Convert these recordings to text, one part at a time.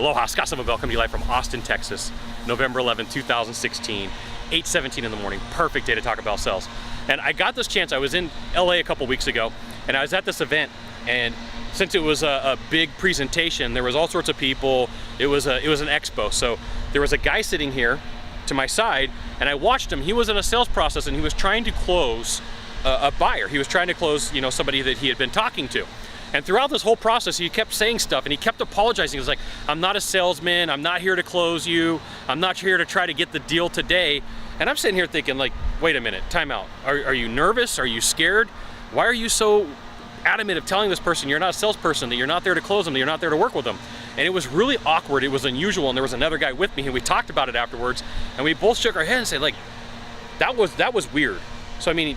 Aloha, Scott Sylvan Bell coming to you live from Austin, Texas, November 11, 2016, 8:17 in the morning. Perfect day to talk about sales. And I got this chance. I was in LA a couple weeks ago, and I was at this event, and since it was a big presentation, there was all sorts of people. It was an expo, so there was a guy sitting here to my side, and I watched him. He was in a sales process, and he was trying to close a buyer. He was trying to close, somebody that he had been talking to. And throughout this whole process, he kept saying stuff, and he kept apologizing. He was like, "I'm not a salesman. I'm not here to close you. I'm not here to try to get the deal today." And I'm sitting here thinking, like, wait a minute, time out. Are you nervous? Are you scared? Why are you so adamant of telling this person you're not a salesperson, that you're not there to close them, that you're not there to work with them? And it was really awkward. It was unusual. And there was another guy with me, and we talked about it afterwards, and we both shook our heads and said, like, that was weird. So I mean,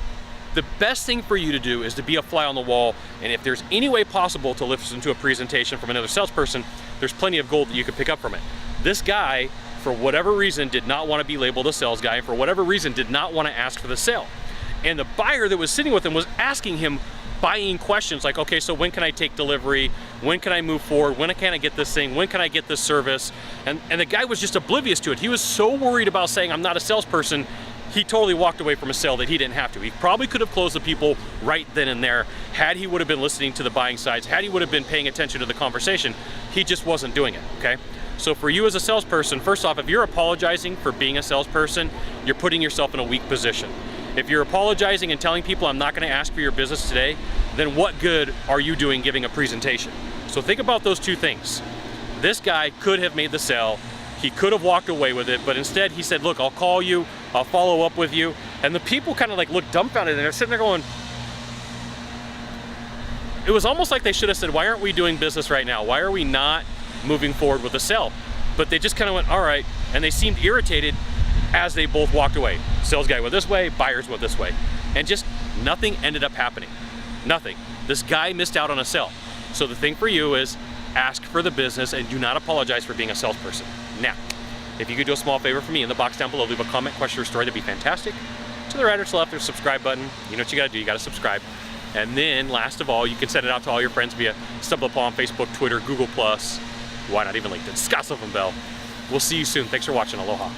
the best thing for you to do is to be a fly on the wall, and if there's any way possible to listen to a presentation from another salesperson, there's plenty of gold that you could pick up from it. This guy, for whatever reason, did not want to be labeled a sales guy, and for whatever reason did not want to ask for the sale. And the buyer that was sitting with him was asking him buying questions like, okay, so when can I take delivery? When can I move forward? When can I get this thing? When can I get this service? And the guy was just oblivious to it. He was so worried about saying, "I'm not a salesperson," he totally walked away from a sale that he didn't have to. He probably could have closed the people right then and there had he would have been listening to the buying sides, had he would have been paying attention to the conversation. He just wasn't doing it, okay? So for you as a salesperson, first off, if you're apologizing for being a salesperson, you're putting yourself in a weak position. If you're apologizing and telling people, "I'm not gonna ask for your business today," then what good are you doing giving a presentation? So think about those two things. This guy could have made the sale. He could have walked away with it, but instead he said, "Look, I'll call you, I'll follow up with you." And the people kind of like looked dumbfounded, and they're sitting there going, it was almost like they should have said, "Why aren't we doing business right now? Why are we not moving forward with the sale?" But they just kind of went, "All right," and they seemed irritated as they both walked away. Sales guy went this way, buyers went this way, and just nothing ended up happening. Nothing. This guy missed out on a sale. So the thing for you is ask for the business and do not apologize for being a salesperson. Now, if you could do a small favor for me, in the box down below, leave a comment, question, or story, that'd be fantastic. To the right or to the left, there's a subscribe button. You know what you gotta do, you gotta subscribe. And then, last of all, you can send it out to all your friends via StumbleUpon on Facebook, Twitter, Google+, why not even LinkedIn. Scott Sylvan Bell. We'll see you soon. Thanks for watching. Aloha.